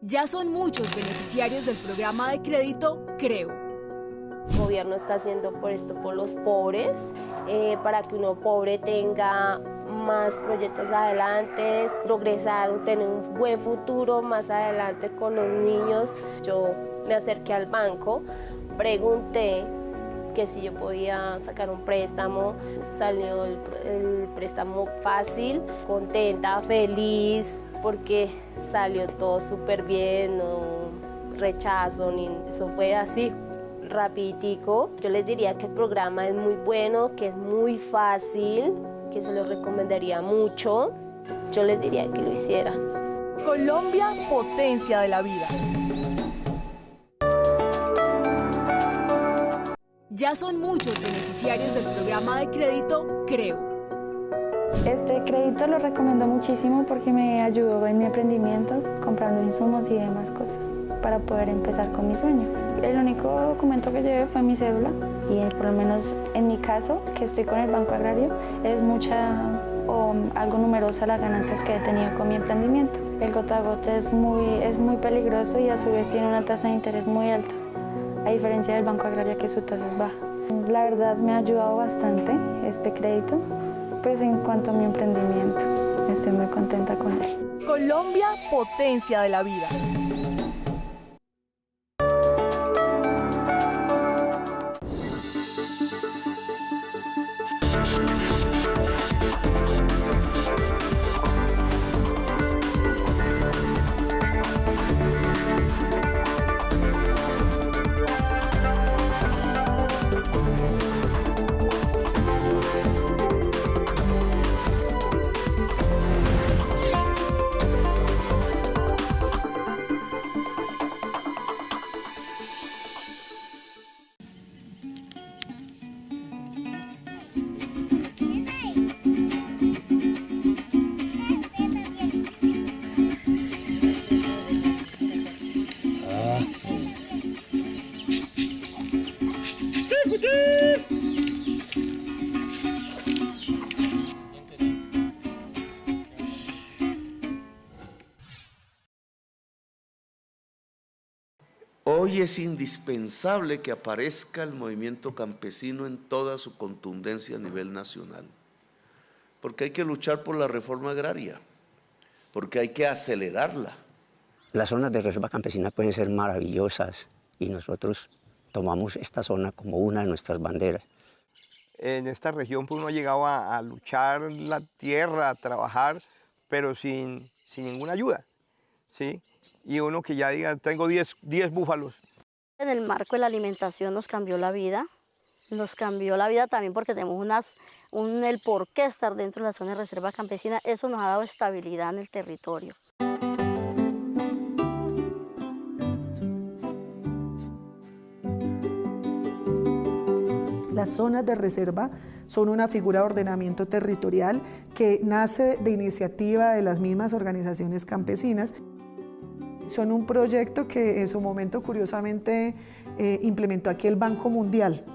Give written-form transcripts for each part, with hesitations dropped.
Ya son muchos beneficiarios del programa de crédito Creo. El gobierno está haciendo por esto, por los pobres, para que uno pobre tenga más proyectos adelante, progresar, tener un buen futuro más adelante con los niños. Yo me acerqué al banco, pregunté que si yo podía sacar un préstamo, salió el préstamo fácil, contenta, feliz, porque salió todo súper bien, no rechazo, ni eso fue así. Rapiditico. Yo les diría que el programa es muy bueno, que es muy fácil, que se lo recomendaría mucho. Yo les diría que lo hicieran. Colombia, potencia de la vida. Ya son muchos beneficiarios del programa de crédito Creo. Este crédito lo recomiendo muchísimo porque me ayudó en mi emprendimiento, comprando insumos y demás cosas para poder empezar con mi sueño. El único documento que llevé fue mi cédula y por lo menos en mi caso, que estoy con el Banco Agrario, es mucha o algo numerosa las ganancias que he tenido con mi emprendimiento. El gota a gota es muy peligroso y a su vez tiene una tasa de interés muy alta, a diferencia del Banco Agrario que su tasa es baja. La verdad me ha ayudado bastante este crédito, pues en cuanto a mi emprendimiento, estoy muy contenta con él. Colombia, potencia de la vida. Hoy es indispensable que aparezca el movimiento campesino en toda su contundencia a nivel nacional, porque hay que luchar por la reforma agraria, porque hay que acelerarla. Las zonas de reserva campesina pueden ser maravillosas y nosotros tomamos esta zona como una de nuestras banderas. En esta región pues, uno ha llegado a luchar la tierra, a trabajar, pero sin ninguna ayuda, ¿sí? Y uno que ya diga, tengo 10 búfalos. En el marco de la alimentación nos cambió la vida también porque tenemos el por qué estar dentro de la zona de reserva campesina. Eso nos ha dado estabilidad en el territorio. Las zonas de reserva son una figura de ordenamiento territorial que nace de iniciativa de las mismas organizaciones campesinas. Son un proyecto que en su momento curiosamente implementó aquí el Banco Mundial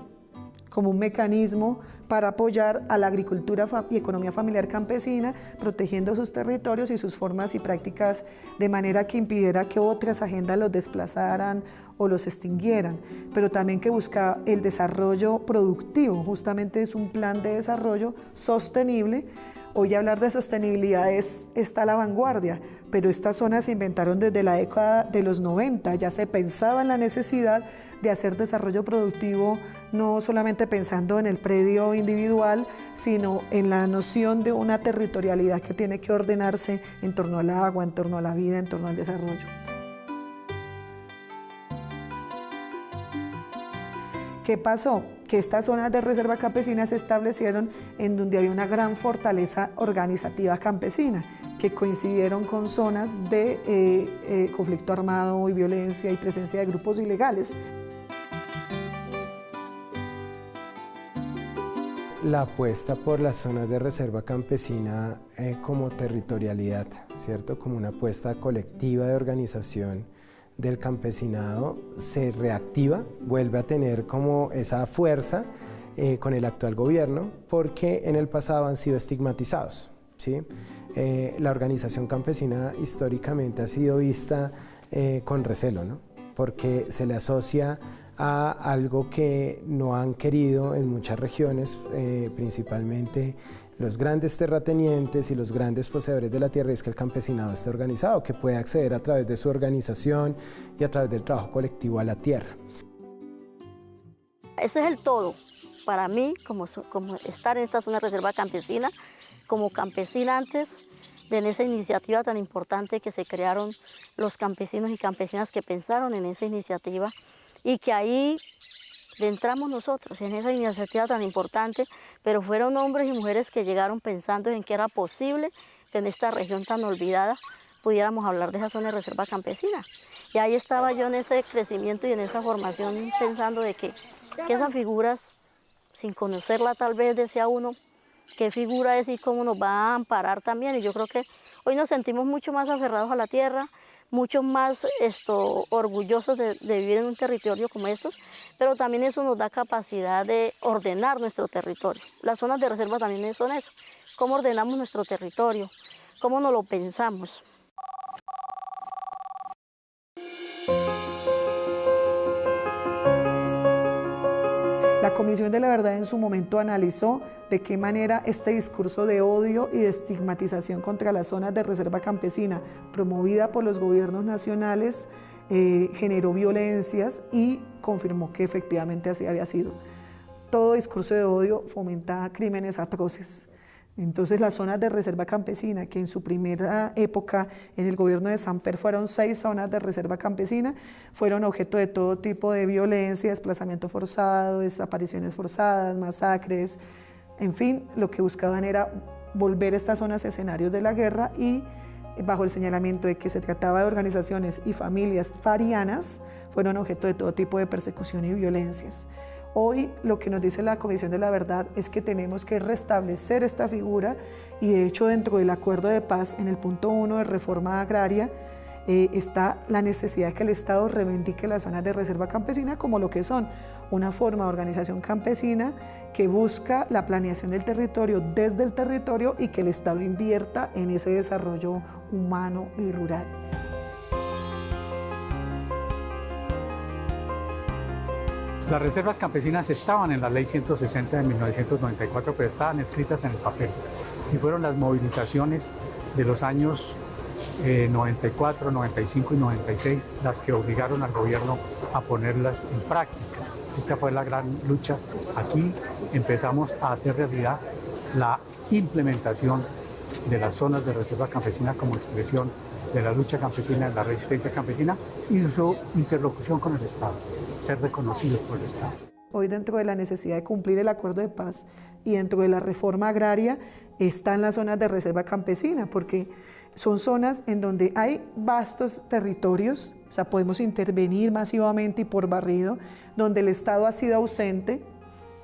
como un mecanismo para apoyar a la agricultura y economía familiar campesina, protegiendo sus territorios y sus formas y prácticas de manera que impidiera que otras agendas los desplazaran o los extinguieran, pero también que busca el desarrollo productivo. Justamente es un plan de desarrollo sostenible. Hoy hablar de sostenibilidad está a la vanguardia, pero estas zonas se inventaron desde la década de los 90, ya se pensaba en la necesidad de hacer desarrollo productivo, no solamente pensando en el predio individual, sino en la noción de una territorialidad que tiene que ordenarse en torno al agua, en torno a la vida, en torno al desarrollo. ¿Qué pasó? Que estas zonas de reserva campesina se establecieron en donde había una gran fortaleza organizativa campesina, que coincidieron con zonas de conflicto armado y violencia y presencia de grupos ilegales. La apuesta por las zonas de reserva campesina como territorialidad, ¿cierto? Como una apuesta colectiva de organización del campesinado se reactiva, vuelve a tener como esa fuerza con el actual gobierno, porque en el pasado han sido estigmatizados, ¿sí? La organización campesina históricamente ha sido vista con recelo, ¿no? Porque se le asocia a algo que no han querido en muchas regiones, principalmente los grandes terratenientes y los grandes poseedores de la tierra, es que el campesinado esté organizado, que pueda acceder a través de su organización y a través del trabajo colectivo a la tierra. Ese es el todo. Para mí, como estar en esta zona de reserva campesina, como campesina antes de en esa iniciativa tan importante que se crearon los campesinos y campesinas que pensaron en esa iniciativa y que ahí entramos nosotros en esa iniciativa tan importante, pero fueron hombres y mujeres que llegaron pensando en que era posible que en esta región tan olvidada pudiéramos hablar de esa zona de reserva campesina. Y ahí estaba yo en ese crecimiento y en esa formación pensando de que esas figuras, sin conocerla tal vez decía uno, qué figura es y cómo nos va a amparar también. Y yo creo que hoy nos sentimos mucho más aferrados a la tierra, mucho más orgullosos de vivir en un territorio como estos, pero también eso nos da capacidad de ordenar nuestro territorio. Las zonas de reserva también son eso, cómo ordenamos nuestro territorio, cómo nos lo pensamos. La Comisión de la Verdad en su momento analizó de qué manera este discurso de odio y de estigmatización contra las zonas de reserva campesina promovida por los gobiernos nacionales generó violencias y confirmó que efectivamente así había sido. Todo discurso de odio fomenta crímenes atroces. Entonces las zonas de reserva campesina, que en su primera época en el gobierno de Samper fueron 6 zonas de reserva campesina, fueron objeto de todo tipo de violencia, desplazamiento forzado, desapariciones forzadas, masacres, en fin, lo que buscaban era volver estas zonas escenarios de la guerra y bajo el señalamiento de que se trataba de organizaciones y familias farianas, fueron objeto de todo tipo de persecución y violencias. Hoy lo que nos dice la Comisión de la Verdad es que tenemos que restablecer esta figura y de hecho dentro del acuerdo de paz en el punto 1 de reforma agraria está la necesidad de que el Estado reivindique las zonas de reserva campesina como lo que son una forma de organización campesina que busca la planeación del territorio desde el territorio y que el Estado invierta en ese desarrollo humano y rural. Las reservas campesinas estaban en la Ley 160 de 1994, pero estaban escritas en el papel. Y fueron las movilizaciones de los años 94, 95 y 96 las que obligaron al gobierno a ponerlas en práctica. Esta fue la gran lucha. Aquí empezamos a hacer realidad la implementación de las zonas de reserva campesina como expresión de la lucha campesina, de la resistencia campesina y su interlocución con el Estado, ser reconocidos por el Estado. Hoy dentro de la necesidad de cumplir el acuerdo de paz y dentro de la reforma agraria están las zonas de reserva campesina, porque son zonas en donde hay vastos territorios, o sea, podemos intervenir masivamente y por barrido, donde el Estado ha sido ausente.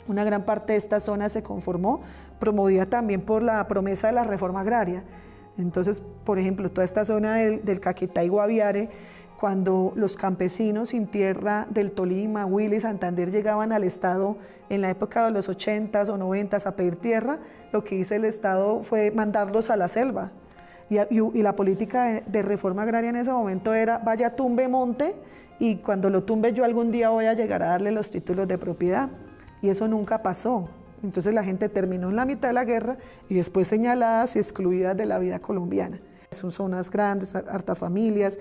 Una gran parte de esta zona se conformó, promovida también por la promesa de la reforma agraria. Entonces, por ejemplo, toda esta zona del Caquetá y Guaviare, cuando los campesinos sin tierra del Tolima, Huila y Santander llegaban al Estado en la época de los 80s o 90s a pedir tierra, lo que hizo el Estado fue mandarlos a la selva. Y la política de reforma agraria en ese momento era, vaya, tumbe monte, y cuando lo tumbe yo algún día voy a llegar a darle los títulos de propiedad. Y eso nunca pasó. Entonces la gente terminó en la mitad de la guerra y después señaladas y excluidas de la vida colombiana. Son zonas grandes, hartas familias,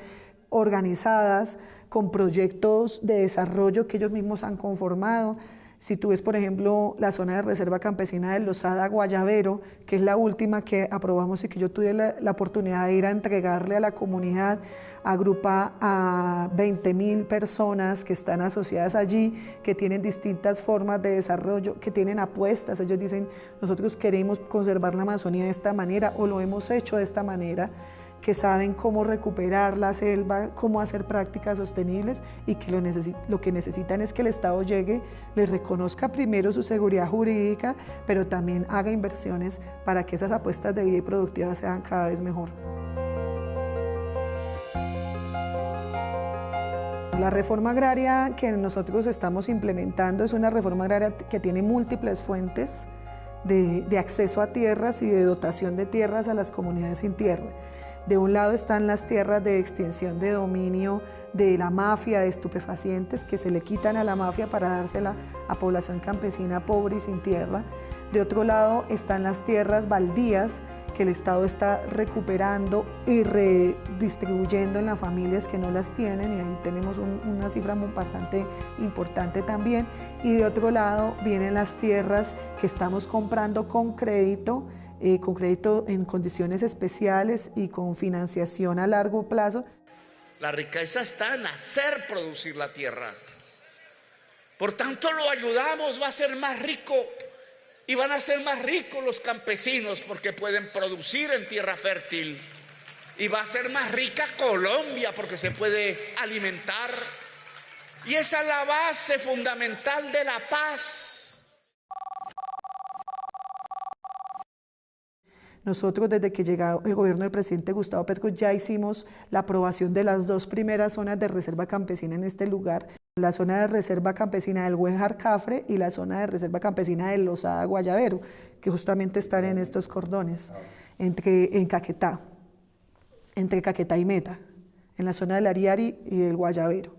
organizadas, con proyectos de desarrollo que ellos mismos han conformado. Si tú ves, por ejemplo, la zona de reserva campesina del Losada Guayabero, que es la última que aprobamos y que yo tuve la oportunidad de ir a entregarle a la comunidad, agrupa a 20.000 personas que están asociadas allí, que tienen distintas formas de desarrollo, que tienen apuestas. Ellos dicen, nosotros queremos conservar la Amazonía de esta manera o lo hemos hecho de esta manera, que saben cómo recuperar la selva, cómo hacer prácticas sostenibles y que lo que necesitan es que el Estado llegue, les reconozca primero su seguridad jurídica, pero también haga inversiones para que esas apuestas de vida y productiva sean cada vez mejor. La reforma agraria que nosotros estamos implementando es una reforma agraria que tiene múltiples fuentes de acceso a tierras y de dotación de tierras a las comunidades sin tierra. De un lado están las tierras de extensión de dominio de la mafia de estupefacientes que se le quitan a la mafia para dársela a población campesina pobre y sin tierra. De otro lado están las tierras baldías que el Estado está recuperando y redistribuyendo en las familias que no las tienen, y ahí tenemos una cifra bastante importante también. Y de otro lado vienen las tierras que estamos comprando con crédito en condiciones especiales y con financiación a largo plazo. La riqueza está en hacer producir la tierra. Por tanto, lo ayudamos, va a ser más rico y van a ser más ricos los campesinos porque pueden producir en tierra fértil. Y va a ser más rica Colombia porque se puede alimentar. Y esa es la base fundamental de la paz. Nosotros, desde que llegó el gobierno del presidente Gustavo Petro, ya hicimos la aprobación de las 2 primeras zonas de reserva campesina en este lugar. La zona de reserva campesina del Güejar Cafre y la zona de reserva campesina del Lozada Guayabero, que justamente están en estos cordones, en Caquetá, entre Caquetá y Meta, en la zona del Ariari y del Guayabero.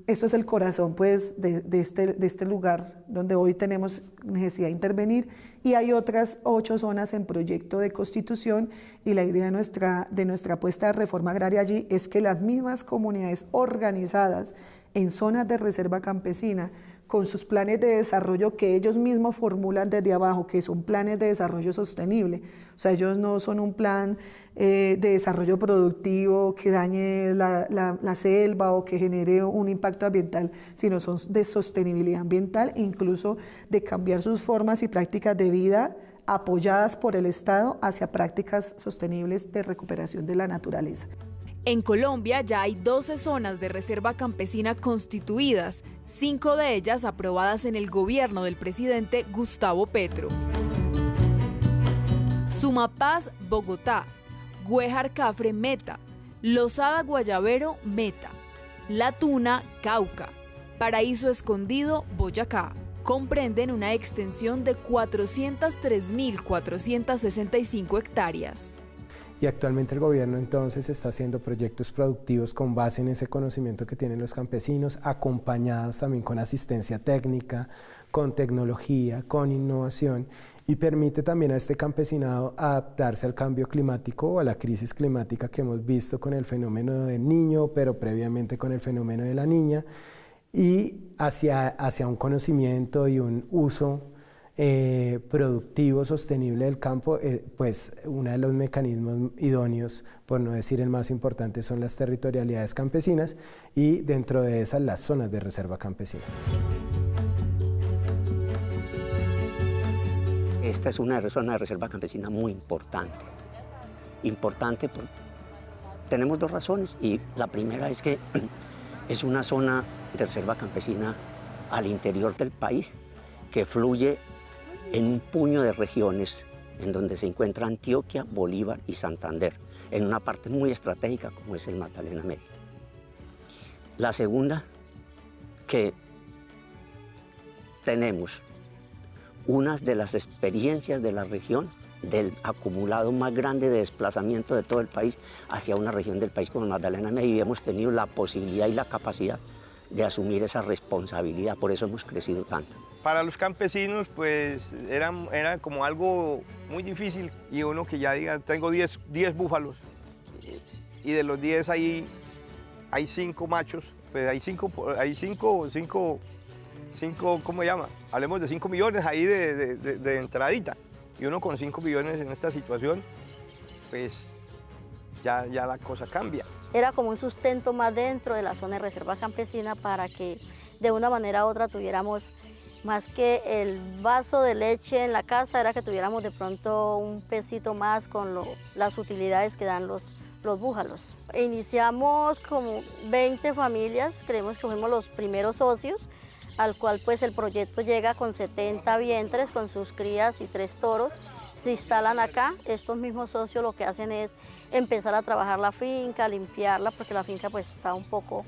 Esto es el corazón, pues, de este lugar donde hoy tenemos necesidad de intervenir, y hay otras 8 zonas en proyecto de constitución, y la idea de nuestra apuesta de reforma agraria allí es que las mismas comunidades organizadas en zonas de reserva campesina, con sus planes de desarrollo que ellos mismos formulan desde abajo, que son planes de desarrollo sostenible. O sea, ellos no son un plan de desarrollo productivo que dañe la selva o que genere un impacto ambiental, sino son de sostenibilidad ambiental, incluso de cambiar sus formas y prácticas de vida apoyadas por el Estado hacia prácticas sostenibles de recuperación de la naturaleza. En Colombia ya hay 12 zonas de reserva campesina constituidas, 5 de ellas aprobadas en el gobierno del presidente Gustavo Petro. Sumapaz, Bogotá, Güejar Cafre, Meta, Lozada Guayabero, Meta, La Tuna, Cauca, Paraíso Escondido, Boyacá. Comprenden una extensión de 403.465 hectáreas. Y actualmente el gobierno entonces está haciendo proyectos productivos con base en ese conocimiento que tienen los campesinos, acompañados también con asistencia técnica, con tecnología, con innovación, y permite también a este campesinado adaptarse al cambio climático o a la crisis climática que hemos visto con el fenómeno del Niño, pero previamente con el fenómeno de la Niña, y hacia un conocimiento y un uso productivo, sostenible del campo. Pues uno de los mecanismos idóneos, por no decir el más importante, son las territorialidades campesinas, y dentro de esas las zonas de reserva campesina. Esta es una zona de reserva campesina muy importante. Tenemos 2 razones, y la primera es que es una zona de reserva campesina al interior del país que fluye en un puño de regiones en donde se encuentra Antioquia, Bolívar y Santander, en una parte muy estratégica como es el Magdalena Medio. La segunda, que tenemos unas de las experiencias de la región del acumulado más grande de desplazamiento de todo el país hacia una región del país como el Magdalena Medio, y hemos tenido la posibilidad y la capacidad de asumir esa responsabilidad, por eso hemos crecido tanto. Para los campesinos, pues era como algo muy difícil, y uno que ya diga, tengo 10 búfalos, y de los 10 hay 5 machos, pues hay 5, ¿cómo se llama? Hablemos de 5 millones ahí de entradita, y uno con 5 millones en esta situación, pues ya la cosa cambia. Era como un sustento más dentro de la zona de reserva campesina para que de una manera u otra tuviéramos, más que el vaso de leche en la casa, era que tuviéramos de pronto un pesito más con las utilidades que dan los búfalos. Iniciamos como 20 familias, creemos que fuimos los primeros socios, al cual pues el proyecto llega con 70 vientres, con sus crías y 3 toros. Se instalan acá, estos mismos socios lo que hacen es empezar a trabajar la finca, limpiarla, porque la finca pues está un poco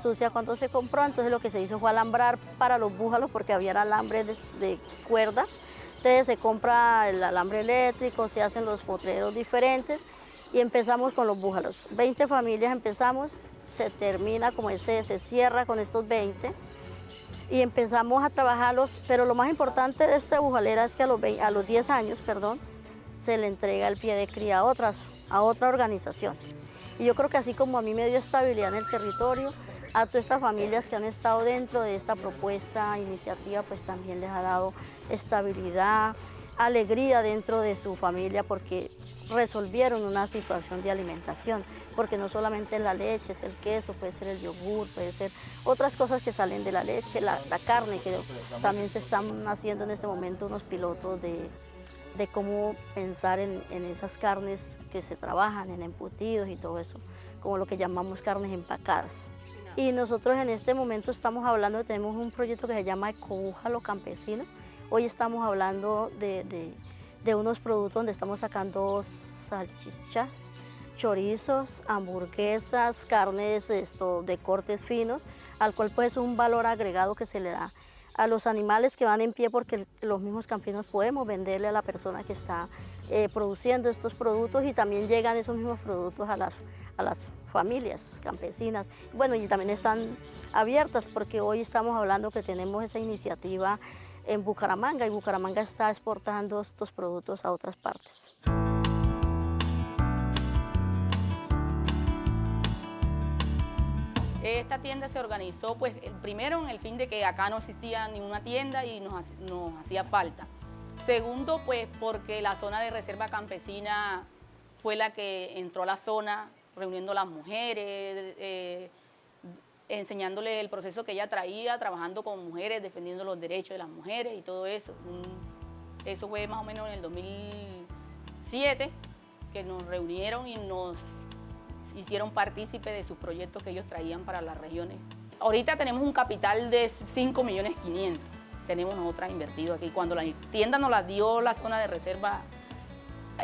sucia cuando se compró. Entonces lo que se hizo fue alambrar para los búfalos, porque había alambre de cuerda. Entonces se compra el alambre eléctrico, se hacen los potreros diferentes, y empezamos con los búfalos. 20 familias empezamos, se termina como se cierra con estos 20 y empezamos a trabajarlos, pero lo más importante de esta bufalera es que a los 10 años, se le entrega el pie de cría a otra organización. Y yo creo que así como a mí me dio estabilidad en el territorio, a todas estas familias que han estado dentro de esta propuesta, iniciativa, pues también les ha dado estabilidad, alegría dentro de su familia porque resolvieron una situación de alimentación, porque no solamente es la leche, es el queso, puede ser el yogur, puede ser otras cosas que salen de la leche, la carne, que también se están haciendo en este momento unos pilotos de cómo pensar en esas carnes que se trabajan, en embutidos y todo eso, como lo que llamamos carnes empacadas. Y nosotros en este momento estamos hablando, tenemos un proyecto que se llama Ecobúfalo Campesino. Hoy estamos hablando de unos productos donde estamos sacando salchichas, chorizos, hamburguesas, carnes de cortes finos, al cual pues es un valor agregado que se le da a los animales que van en pie, porque los mismos campesinos podemos venderle a la persona que está produciendo estos productos y también llegan esos mismos productos a las familias campesinas. Bueno, y también están abiertas porque hoy estamos hablando que tenemos esa iniciativa en Bucaramanga y Bucaramanga está exportando estos productos a otras partes. Esta tienda se organizó pues primero en el fin de que acá no existía ninguna tienda y nos hacía falta. Segundo, pues porque la zona de reserva campesina fue la que entró a la zona reuniendo a las mujeres, enseñándoles el proceso que ella traía, trabajando con mujeres, defendiendo los derechos de las mujeres y todo eso. Eso fue más o menos en el 2007 que nos reunieron y nos hicieron partícipe de sus proyectos que ellos traían para las regiones. Ahorita tenemos un capital de 5.500.000, tenemos nosotras invertido aquí. Cuando la tienda nos la dio la zona de reserva,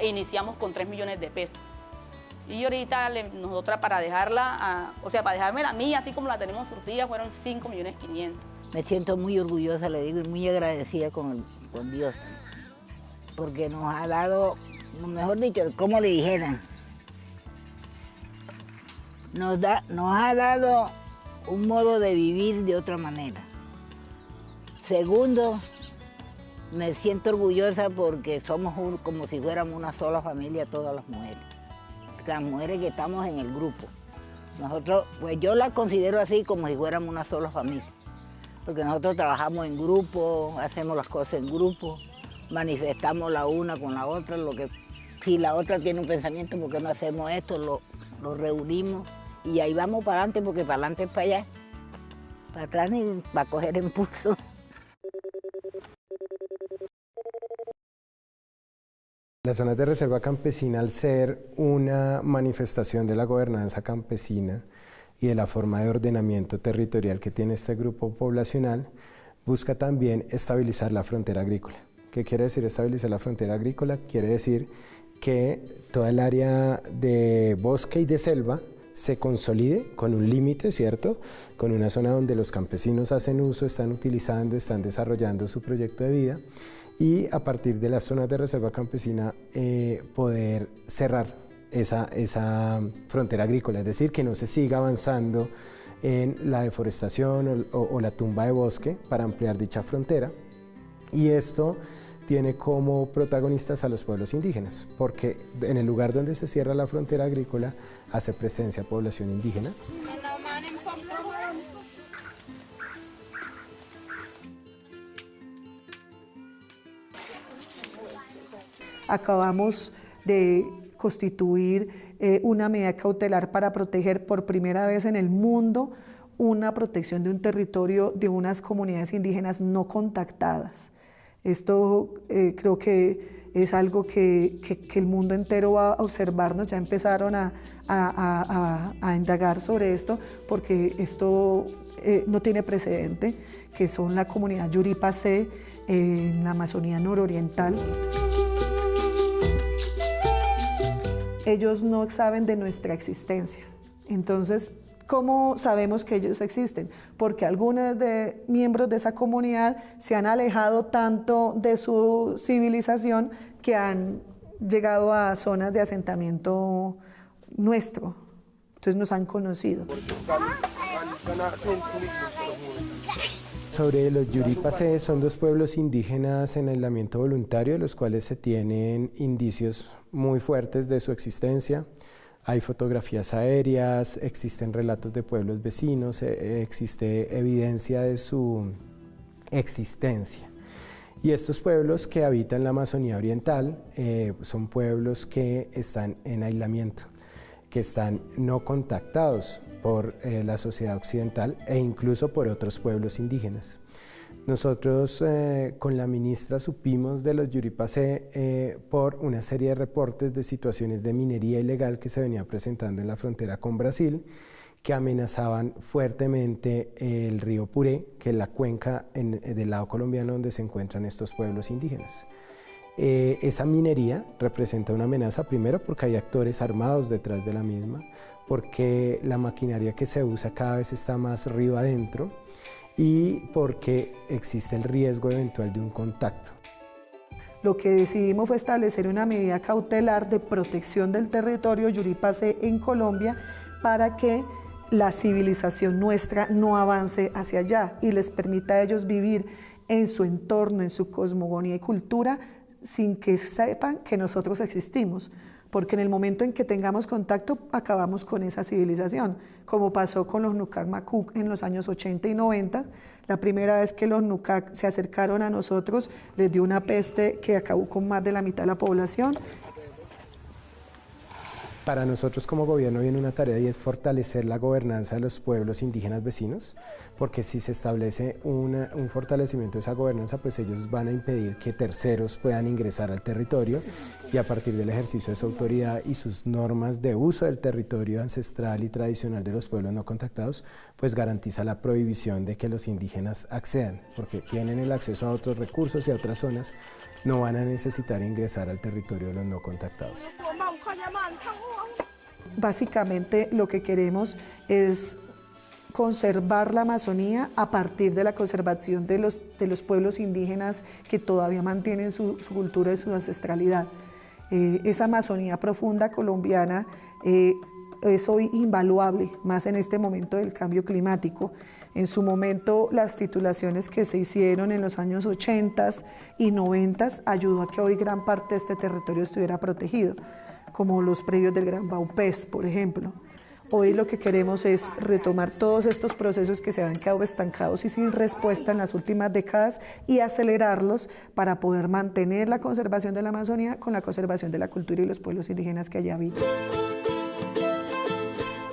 iniciamos con 3 millones de pesos. Y ahorita nosotras para dejarla, para dejármela a mí, así como la tenemos surtida, fueron 5.500.000. Me siento muy orgullosa, le digo, y muy agradecida con Dios, porque nos ha dado, mejor dicho, como le dijeran, nos ha dado un modo de vivir de otra manera. Segundo, me siento orgullosa porque somos como si fuéramos una sola familia, todas las mujeres que estamos en el grupo. Nosotros, pues yo la considero así como si fuéramos una sola familia, porque nosotros trabajamos en grupo, hacemos las cosas en grupo, manifestamos la una con la otra, si la otra tiene un pensamiento, ¿por qué no hacemos esto? Lo reunimos y ahí vamos para adelante, porque para adelante es para allá, para atrás ni para coger impulso. Las zonas de reserva campesina, al ser una manifestación de la gobernanza campesina y de la forma de ordenamiento territorial que tiene este grupo poblacional, busca también estabilizar la frontera agrícola. ¿Qué quiere decir estabilizar la frontera agrícola? Quiere decir que toda el área de bosque y de selva se consolide con un límite, ¿cierto? Con una zona donde los campesinos hacen uso, están utilizando, están desarrollando su proyecto de vida, y a partir de las zonas de reserva campesina poder cerrar esa frontera agrícola, es decir, que no se siga avanzando en la deforestación o la tumba de bosque para ampliar dicha frontera. Y esto tiene como protagonistas a los pueblos indígenas, porque en el lugar donde se cierra la frontera agrícola hace presencia población indígena. Acabamos de constituir una medida cautelar para proteger por primera vez en el mundo una protección de un territorio de unas comunidades indígenas no contactadas. Esto creo que es algo que el mundo entero va a observarnos. Ya empezaron a indagar sobre esto, porque esto no tiene precedente, que son la comunidad Yuripacé en la Amazonía nororiental. Ellos no saben de nuestra existencia. Entonces, ¿cómo sabemos que ellos existen? Porque algunos miembros de esa comunidad se han alejado tanto de su civilización que han llegado a zonas de asentamiento nuestro, entonces nos han conocido. Sobre los Yuripacé, son 2 pueblos indígenas en aislamiento voluntario, de los cuales se tienen indicios muy fuertes de su existencia. Hay fotografías aéreas, existen relatos de pueblos vecinos, existe evidencia de su existencia. Y estos pueblos que habitan la Amazonía Oriental son pueblos que están en aislamiento, que están no contactados por la sociedad occidental e incluso por otros pueblos indígenas. Nosotros con la ministra supimos de los Yuripacé por una serie de reportes de situaciones de minería ilegal que se venía presentando en la frontera con Brasil, que amenazaban fuertemente el río Puré, que es la cuenca del lado colombiano donde se encuentran estos pueblos indígenas. Esa minería representa una amenaza, primero porque hay actores armados detrás de la misma, porque la maquinaria que se usa cada vez está más río adentro y porque existe el riesgo eventual de un contacto. Lo que decidimos fue establecer una medida cautelar de protección del territorio Yuripacé en Colombia para que la civilización nuestra no avance hacia allá y les permita a ellos vivir en su entorno, en su cosmogonía y cultura, sin que sepan que nosotros existimos, porque en el momento en que tengamos contacto acabamos con esa civilización, como pasó con los Nukak Makuk en los años 80 y 90. La primera vez que los Nukak se acercaron a nosotros les dio una peste que acabó con más de la mitad de la población. Para nosotros como gobierno viene una tarea y es fortalecer la gobernanza de los pueblos indígenas vecinos, porque si se establece un fortalecimiento de esa gobernanza, pues ellos van a impedir que terceros puedan ingresar al territorio y a partir del ejercicio de su autoridad y sus normas de uso del territorio ancestral y tradicional de los pueblos no contactados, pues garantiza la prohibición de que los indígenas accedan, porque tienen el acceso a otros recursos y a otras zonas, no van a necesitar ingresar al territorio de los no contactados. Básicamente lo que queremos es conservar la Amazonía a partir de la conservación de los pueblos indígenas que todavía mantienen su cultura y su ancestralidad. Esa Amazonía profunda colombiana es hoy invaluable, más en este momento del cambio climático. En su momento, las titulaciones que se hicieron en los años 80 y 90 ayudó a que hoy gran parte de este territorio estuviera protegido, como los predios del Gran Baupés, por ejemplo. Hoy lo que queremos es retomar todos estos procesos que se habían quedado estancados y sin respuesta en las últimas décadas y acelerarlos para poder mantener la conservación de la Amazonía con la conservación de la cultura y los pueblos indígenas que allá habitan.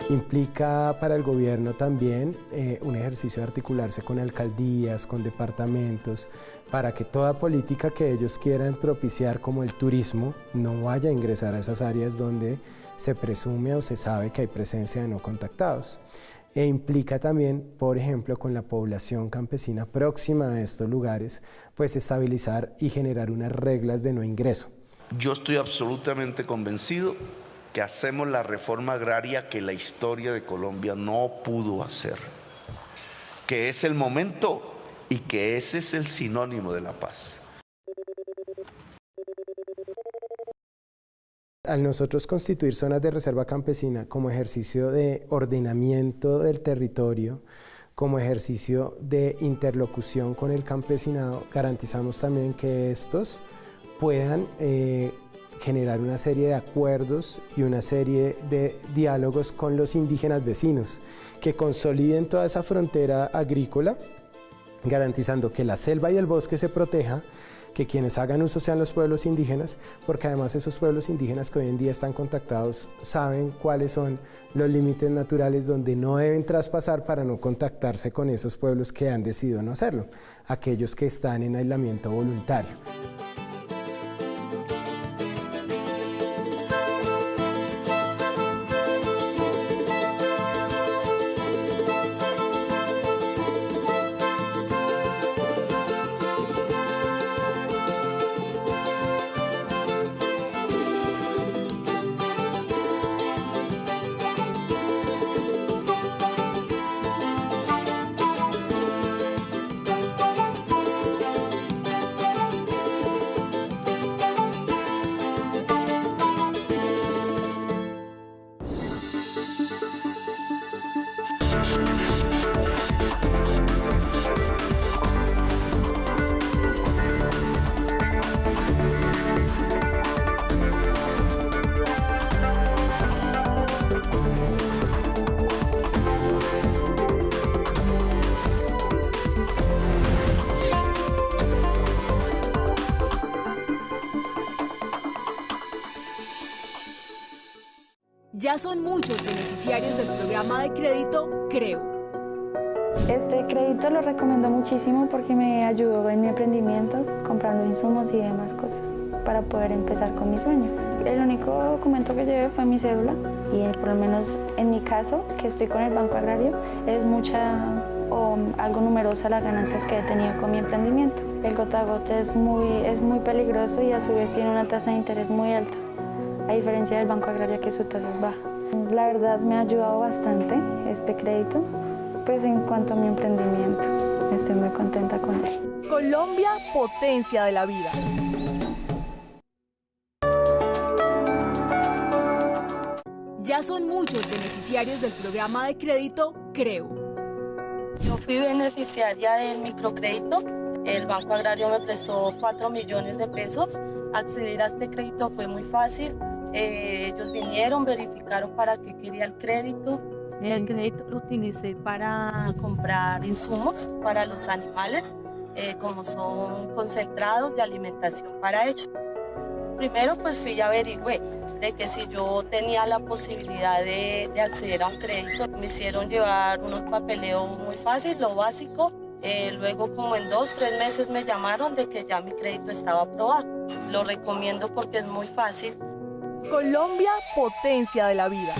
Implica para el gobierno también un ejercicio de articularse con alcaldías, con departamentos, para que toda política que ellos quieran propiciar, como el turismo, no vaya a ingresar a esas áreas donde se presume o se sabe que hay presencia de no contactados. E implica también, por ejemplo, con la población campesina próxima a estos lugares, pues estabilizar y generar unas reglas de no ingreso. Yo estoy absolutamente convencido que hacemos la reforma agraria que la historia de Colombia no pudo hacer, que es el momento y que ese es el sinónimo de la paz. Al nosotros constituir zonas de reserva campesina como ejercicio de ordenamiento del territorio, como ejercicio de interlocución con el campesinado, garantizamos también que estos puedan generar una serie de acuerdos y una serie de diálogos con los indígenas vecinos que consoliden toda esa frontera agrícola, garantizando que la selva y el bosque se proteja, que quienes hagan uso sean los pueblos indígenas, porque además esos pueblos indígenas que hoy en día están contactados saben cuáles son los límites naturales donde no deben traspasar para no contactarse con esos pueblos que han decidido no hacerlo, aquellos que están en aislamiento voluntario. Ya son muchos beneficiarios del programa de crédito Creo. Este crédito lo recomiendo muchísimo porque me ayudó en mi emprendimiento, comprando insumos y demás cosas para poder empezar con mi sueño. El único documento que llevé fue mi cédula y por lo menos en mi caso, que estoy con el Banco Agrario, es algo numerosa las ganancias que he tenido con mi emprendimiento. El gota a gota es muy peligroso y a su vez tiene una tasa de interés muy alta, a diferencia del Banco Agrario que su tasa es baja. La verdad me ha ayudado bastante este crédito, pues en cuanto a mi emprendimiento, estoy muy contenta con él. Colombia, potencia de la vida. Ya son muchos beneficiarios del programa de crédito Creo. Yo fui beneficiaria del microcrédito. El Banco Agrario me prestó 4 millones de pesos. Acceder a este crédito fue muy fácil. Ellos vinieron, verificaron para qué quería el crédito. El crédito lo utilicé para comprar insumos para los animales, como son concentrados de alimentación para ellos. Primero pues fui y averigüé de que si yo tenía la posibilidad de acceder a un crédito. Me hicieron llevar unos papeleos muy fácil, lo básico. Luego como en 2-3 meses me llamaron de que ya mi crédito estaba aprobado. Lo recomiendo porque es muy fácil. Colombia, potencia de la vida.